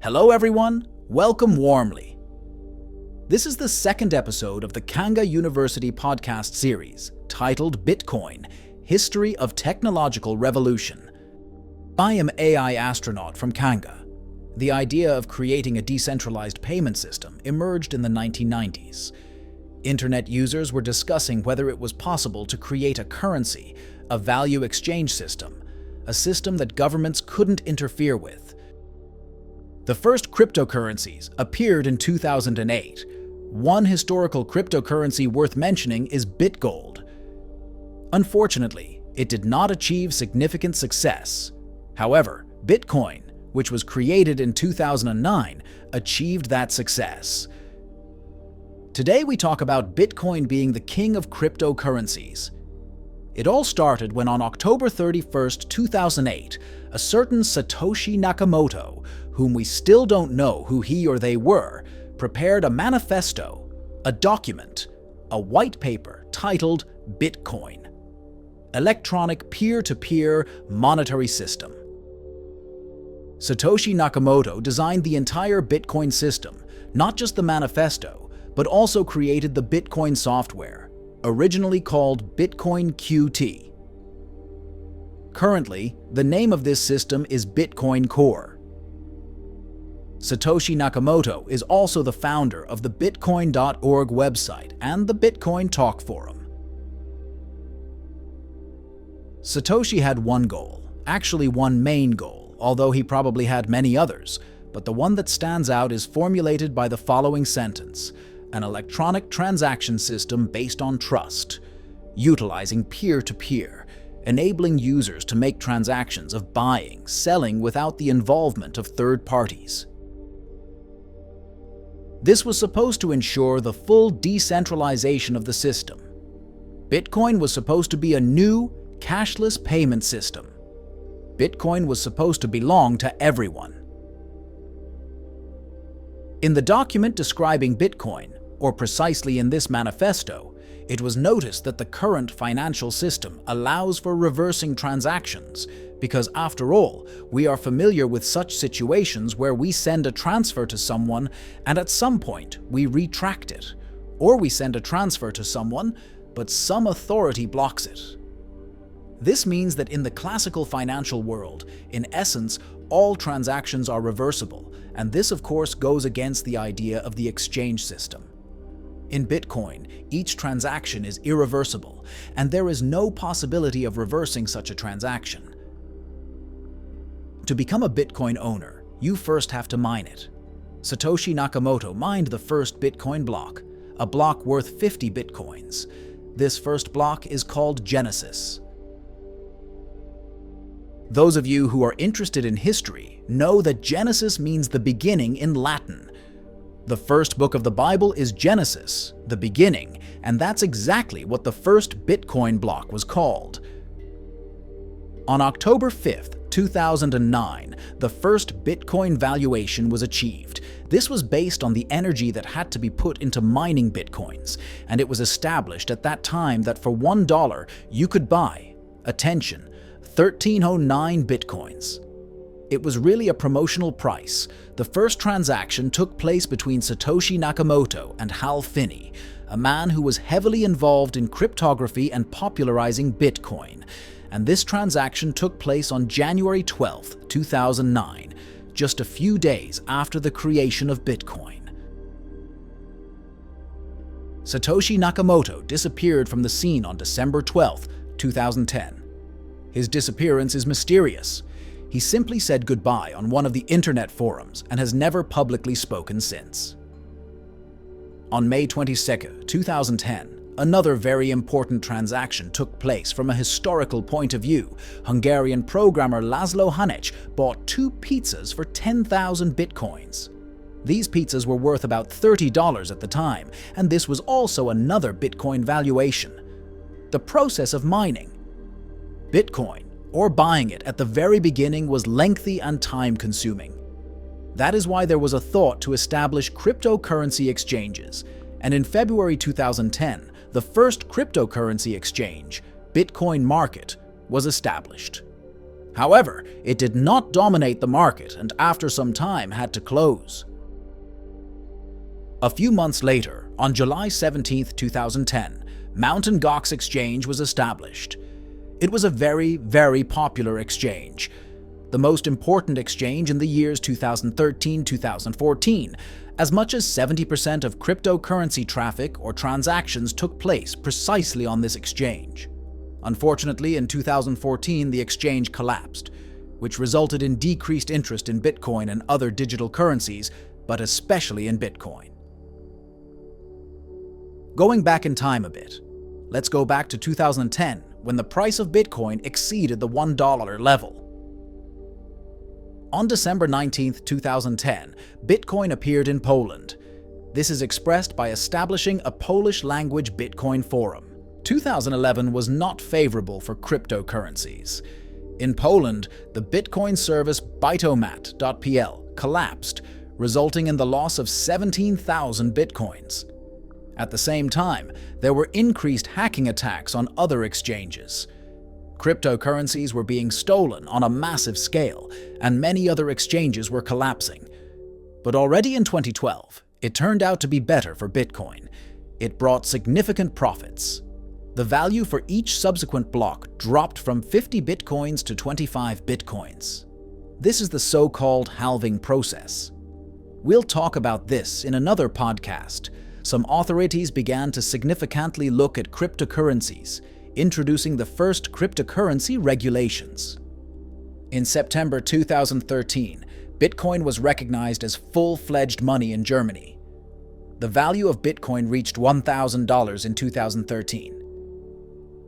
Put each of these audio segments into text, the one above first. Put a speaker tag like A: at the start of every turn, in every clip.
A: Hello everyone, welcome warmly. This is the second episode of the Kanga University Podcast series, titled Bitcoin, History of Technological Revolution. I am AI astronaut from Kanga. The idea of creating a decentralized payment system emerged in the 1990s. Internet users were discussing whether it was possible to create a currency, a value exchange system, a system that governments couldn't interfere with. The first cryptocurrencies appeared in 2008. One historical cryptocurrency worth mentioning is Bitgold. Unfortunately, it did not achieve significant success. However, Bitcoin, which was created in 2009, achieved that success. Today we talk about Bitcoin being the king of cryptocurrencies. It all started when on October 31st, 2008, a certain Satoshi Nakamoto, whom we still don't know who he or they were, prepared a manifesto, a document, a white paper titled Bitcoin, Electronic Peer-to-Peer Monetary System. Satoshi Nakamoto designed the entire Bitcoin system, not just the manifesto, but also created the Bitcoin software, originally called Bitcoin QT. Currently, the name of this system is Bitcoin Core. Satoshi Nakamoto is also the founder of the Bitcoin.org website and the Bitcoin Talk Forum. Satoshi had one goal, actually one main goal, although he probably had many others, but the one that stands out is formulated by the following sentence: an electronic transaction system based on trust, utilizing peer-to-peer, enabling users to make transactions of buying, selling without the involvement of third parties. This was supposed to ensure the full decentralization of the system. Bitcoin was supposed to be a new, cashless payment system. Bitcoin was supposed to belong to everyone. In the document describing Bitcoin, or precisely in this manifesto, it was noticed that the current financial system allows for reversing transactions, because after all, we are familiar with such situations where we send a transfer to someone and at some point we retract it, or we send a transfer to someone, but some authority blocks it. This means that in the classical financial world, in essence, all transactions are reversible, and this of course goes against the idea of the exchange system. In Bitcoin, each transaction is irreversible, and there is no possibility of reversing such a transaction. To become a Bitcoin owner, you first have to mine it. Satoshi Nakamoto mined the first Bitcoin block, a block worth 50 Bitcoins. This first block is called Genesis. Those of you who are interested in history know that Genesis means the beginning in Latin. The first book of the Bible is Genesis, the beginning, and that's exactly what the first Bitcoin block was called. On October 5th, 2009, the first Bitcoin valuation was achieved. This was based on the energy that had to be put into mining Bitcoins, and it was established at that time that for $1 you could buy, attention, 1309 Bitcoins. It was really a promotional price. The first transaction took place between Satoshi Nakamoto and Hal Finney, a man who was heavily involved in cryptography and popularizing Bitcoin. And this transaction took place on January 12, 2009, just a few days after the creation of Bitcoin. Satoshi Nakamoto disappeared from the scene on December 12, 2010. His disappearance is mysterious. He simply said goodbye on one of the internet forums and has never publicly spoken since. On May 22, 2010, another very important transaction took place from a historical point of view. Hungarian programmer Laszlo Hanec bought 2 pizzas for 10,000 Bitcoins. These pizzas were worth about $30 at the time, and this was also another Bitcoin valuation. The process of mining Bitcoin, or buying it at the very beginning, was lengthy and time-consuming. That is why there was a thought to establish cryptocurrency exchanges, and in February 2010, the first cryptocurrency exchange, Bitcoin Market, was established. However, it did not dominate the market and after some time had to close. A few months later, on July 17, 2010, Mt. Gox Exchange was established. It was a very, very popular exchange, the most important exchange in the years 2013-2014. As much as 70% of cryptocurrency traffic or transactions took place precisely on this exchange. Unfortunately, in 2014, the exchange collapsed, which resulted in decreased interest in Bitcoin and other digital currencies, but especially in Bitcoin. Going back in time a bit, let's go back to 2010, when the price of Bitcoin exceeded the $1 level. On December 19, 2010, Bitcoin appeared in Poland. This is expressed by establishing a Polish-language Bitcoin forum. 2011 was not favorable for cryptocurrencies. In Poland, the Bitcoin service Bytomat.pl collapsed, resulting in the loss of 17,000 Bitcoins. At the same time, there were increased hacking attacks on other exchanges. Cryptocurrencies were being stolen on a massive scale, and many other exchanges were collapsing. But already in 2012, it turned out to be better for Bitcoin. It brought significant profits. The value for each subsequent block dropped from 50 Bitcoins to 25 Bitcoins. This is the so-called halving process. We'll talk about this in another podcast. Some authorities began to significantly look at cryptocurrencies, introducing the first cryptocurrency regulations. In September 2013, Bitcoin was recognized as full-fledged money in Germany. The value of Bitcoin reached $1,000 in 2013.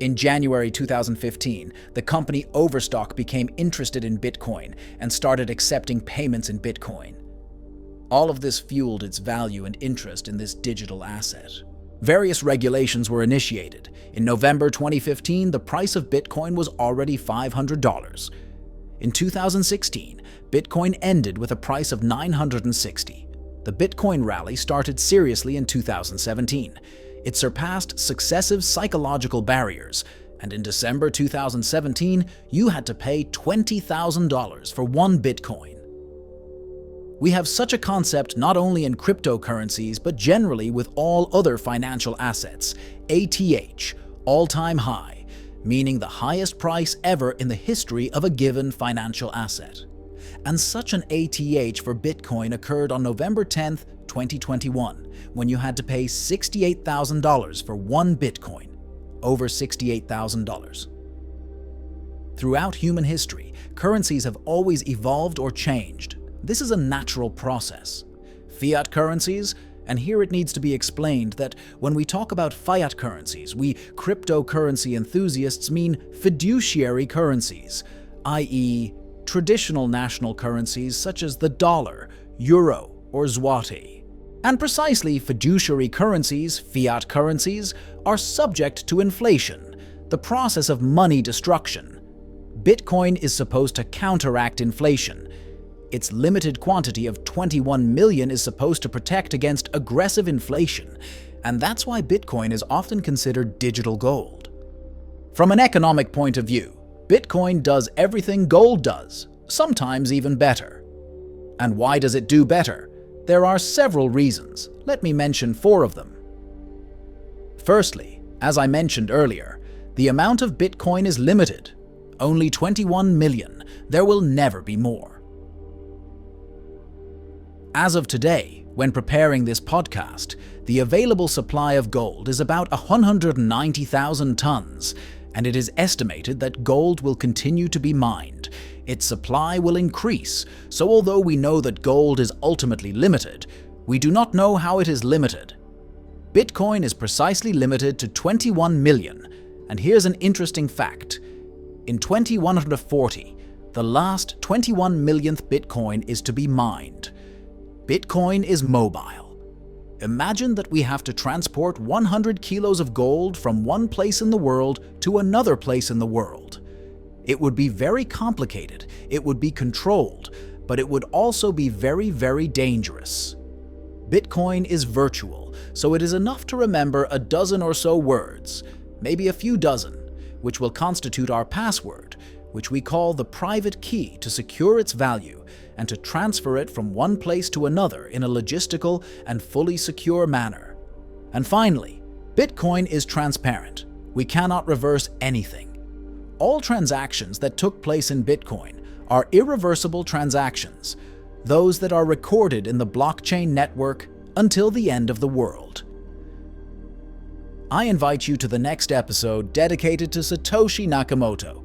A: In January 2015, the company Overstock became interested in Bitcoin and started accepting payments in Bitcoin. All of this fueled its value and interest in this digital asset. Various regulations were initiated. In November 2015, the price of Bitcoin was already $500. In 2016, Bitcoin ended with a price of $960. The Bitcoin rally started seriously in 2017. It surpassed successive psychological barriers, and in December 2017, you had to pay $20,000 for one Bitcoin. We have such a concept not only in cryptocurrencies, but generally with all other financial assets. ATH, all-time high, meaning the highest price ever in the history of a given financial asset. And such an ATH for Bitcoin occurred on November 10, 2021, when you had to pay $68,000 for one Bitcoin, over $68,000. Throughout human history, currencies have always evolved or changed. This is a natural process. Fiat currencies, and here it needs to be explained that when we talk about fiat currencies, we cryptocurrency enthusiasts mean fiduciary currencies, i.e., traditional national currencies such as the dollar, euro, or zloty. And precisely fiduciary currencies, fiat currencies, are subject to inflation, the process of money destruction. Bitcoin is supposed to counteract inflation. Its limited quantity of 21 million is supposed to protect against aggressive inflation, and that's why Bitcoin is often considered digital gold. From an economic point of view, Bitcoin does everything gold does, sometimes even better. And why does it do better? There are several reasons. Let me mention 4 of them. Firstly, as I mentioned earlier, the amount of Bitcoin is limited. Only 21 million. There will never be more. As of today, when preparing this podcast, the available supply of gold is about 190,000 tons, and it is estimated that gold will continue to be mined. Its supply will increase, so although we know that gold is ultimately limited, we do not know how it is limited. Bitcoin is precisely limited to 21 million, and here's an interesting fact. In 2140, the last 21 millionth Bitcoin is to be mined. Bitcoin is mobile. Imagine that we have to transport 100 kilos of gold from one place in the world to another place in the world. It would be very complicated, it would be controlled, but it would also be very, very dangerous. Bitcoin is virtual, so it is enough to remember a dozen or so words, maybe a few dozen, which will constitute our password, which we call the private key to secure its value and to transfer it from one place to another in a logistical and fully secure manner. And finally, Bitcoin is transparent. We cannot reverse anything. All transactions that took place in Bitcoin are irreversible transactions, those that are recorded in the blockchain network until the end of the world. I invite you to the next episode dedicated to Satoshi Nakamoto.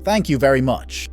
A: Thank you very much.